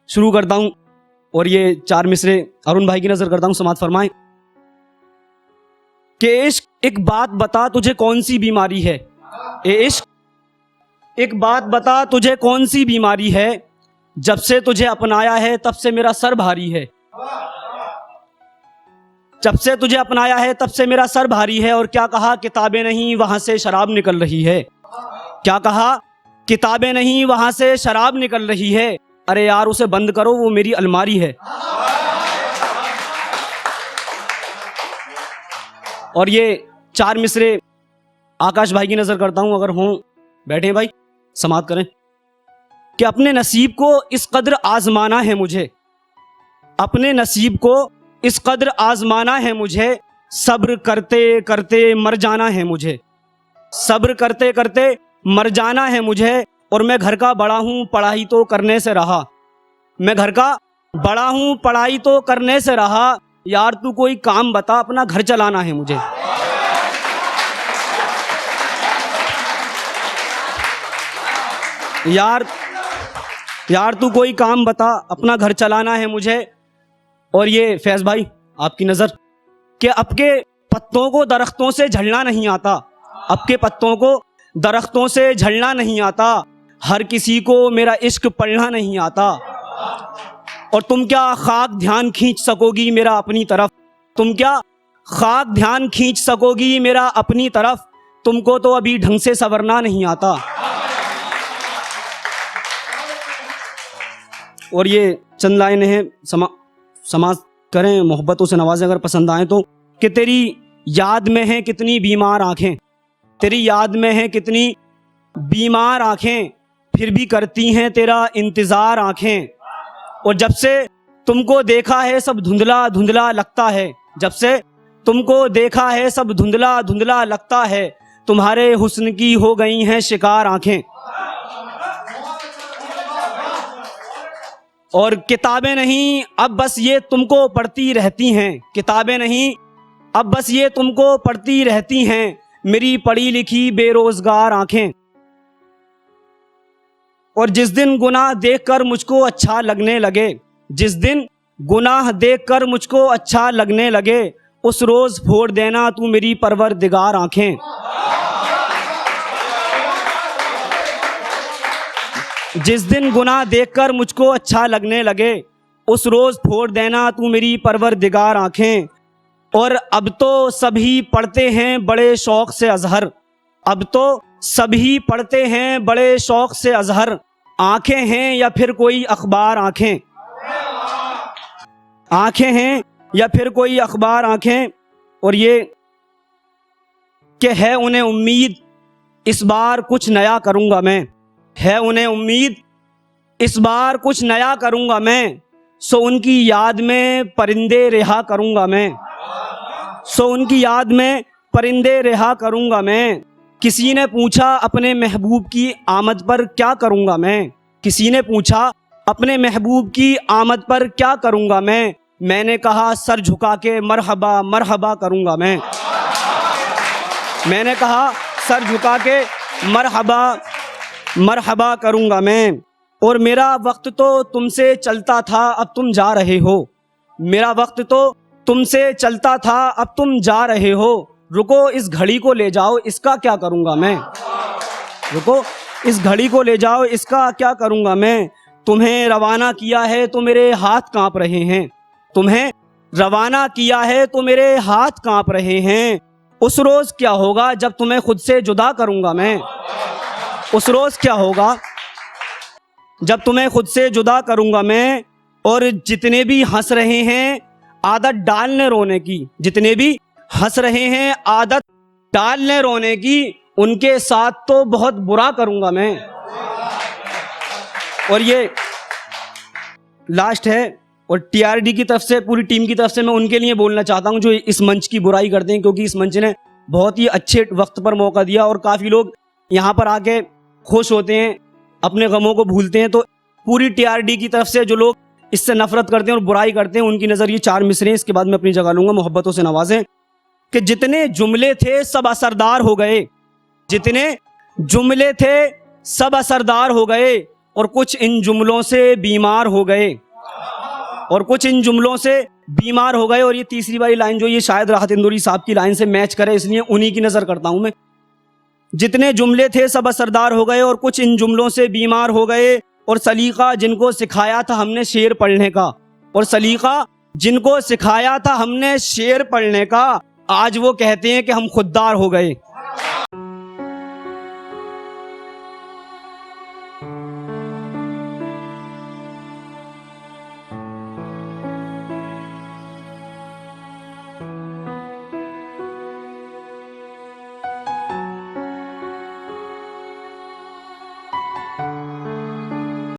शुरू करता हूं और ये चार मिसरे अरुण भाई की नजर करता हूं, समात फरमाएं कि इश्क एक बात बता तुझे कौन सी बीमारी है। ए इश्क एक बात बता तुझे कौन सी बीमारी है, जब से तुझे अपनाया है तब से मेरा सर भारी है। जब से तुझे अपनाया है तब से मेरा सर भारी है। और क्या कहा, किताबें नहीं वहां से शराब निकल रही है। क्या कहा, किताबें नहीं वहां से शराब निकल रही है। अरे यार उसे बंद करो, वो मेरी अलमारी है। और ये चार मिसरे आकाश भाई की नजर करता हूं, अगर हों बैठे भाई समात करें कि अपने नसीब को इस कदर आजमाना है मुझे, अपने नसीब को इस कदर आजमाना है मुझे, सब्र करते करते मर जाना है मुझे, सब्र करते करते मर जाना है मुझे। और मैं घर का बड़ा हूं पढ़ाई तो करने से रहा, मैं घर का बड़ा हूं पढ़ाई तो करने से रहा। यार तू कोई काम बता, अपना घर चलाना है मुझे। यार तू कोई काम बता, अपना घर चलाना है मुझे। और ये फैज भाई आपकी नजर कि आपके पत्तों को दरख्तों से झड़ना नहीं आता, आपके पत्तों को दरख्तों से झड़ना नहीं आता, हर किसी को मेरा इश्क पढ़ना नहीं आता। और तुम क्या खाक ध्यान खींच सकोगी मेरा अपनी तरफ, तुम क्या खाक ध्यान खींच सकोगी मेरा अपनी तरफ, तुमको तो अभी ढंग से संवरना नहीं आता। और ये चंद लाइनें हैं, समाज करें, मोहब्बतों से नवाजें अगर पसंद आए तो, कि तेरी याद में है कितनी बीमार आंखें, तेरी याद में है कितनी बीमार आंखें, फिर भी करती हैं तेरा इंतजार आंखें। और जब से तुमको देखा है सब धुंधला धुंधला लगता है, जब से तुमको देखा है सब धुंधला धुंधला लगता है, तुम्हारे हुस्न की हो गई हैं शिकार आंखें। और किताबें नहीं अब बस ये तुमको पढ़ती रहती हैं, किताबें नहीं अब बस ये तुमको पढ़ती रहती हैं, मेरी पढ़ी लिखी बेरोजगार आंखें। और जिस दिन गुनाह देखकर मुझको अच्छा लगने लगे, जिस दिन गुनाह देखकर मुझको अच्छा लगने लगे, उस रोज फोड़ देना तू मेरी परवरदिगार आंखें। जिस दिन गुनाह देखकर मुझको अच्छा लगने लगे, उस रोज फोड़ देना तू मेरी परवरदिगार आंखें। और अब तो सभी पढ़ते हैं बड़े शौक से अजहर, अब तो सभी पढ़ते हैं बड़े शौक से अजहर, आंखें हैं या फिर कोई अखबार आंखें, आंखें हैं या फिर कोई अखबार आंखें। और ये कि है उन्हें उम्मीद इस बार कुछ नया करूंगा मैं, है उन्हें उम्मीद इस बार कुछ नया करूंगा मैं, सो उनकी याद में परिंदे रिहा करूंगा मैं, सो उनकी याद में परिंदे रिहा करूंगा मैं। किसी ने पूछा अपने महबूब की आमद पर क्या करूंगा मैं, किसी ने पूछा अपने महबूब की आमद पर क्या करूंगा मैं, मैंने कहा सर झुका के मरहबा मरहबा करूंगा मैं, मैंने कहा सर झुका के मरहबा मरहबा करूंगा मैं। और मेरा वक्त तो तुमसे चलता था अब तुम जा रहे हो, मेरा वक्त तो तुमसे चलता था अब तुम जा रहे हो, रुको इस घड़ी को ले जाओ इसका क्या करूंगा मैं, रुको इस घड़ी को ले जाओ इसका क्या करूंगा मैं। तुम्हें रवाना किया है तो मेरे हाथ कांप रहे हैं, तुम्हें रवाना किया है तो मेरे हाथ कांप रहे हैं, उस रोज क्या होगा जब तुम्हें खुद से जुदा करूंगा मैं, उस रोज क्या होगा जब तुम्हें खुद से जुदा करूंगा मैं। और जितने भी हंस रहे हैं आदत डालने रोने की, जितने भी हंस रहे हैं आदत डालने रोने की, उनके साथ तो बहुत बुरा करूंगा मैं। और ये लास्ट है, और टीआरडी की तरफ से पूरी टीम की तरफ से मैं उनके लिए बोलना चाहता हूं जो इस मंच की बुराई करते हैं, क्योंकि इस मंच ने बहुत ही अच्छे वक्त पर मौका दिया और काफ़ी लोग यहाँ पर आके खुश होते हैं, अपने गमों को भूलते हैं। तो पूरी टीआरडी की तरफ से जो लोग इससे नफरत करते हैं और बुराई करते हैं उनकी नज़र ये चार मिसरे हैं, इसके बाद मैं अपनी जगह लूंगा। मोहब्बतों से नवाजें कि जितने जुमले थे सब असरदार हो गए, जितने जुमले थे सब असरदार हो गए, और कुछ इन जुमलों से बीमार हो गए, और कुछ इन जुमलों से बीमार हो गए। और ये तीसरी वाली लाइन जो ये शायद राहत इंदौरी साहब की लाइन से मैच करे, इसलिए उन्हीं की नज़र करता हूं मैं। जितने जुमले थे सब असरदार हो गए और कुछ इन जुमलों से बीमार हो गए, और सलीका जिनको सिखाया था हमने शेर पढ़ने का, और सलीका जिनको सिखाया था हमने शेर पढ़ने का, आज वो कहते हैं कि हम खुददार हो गए।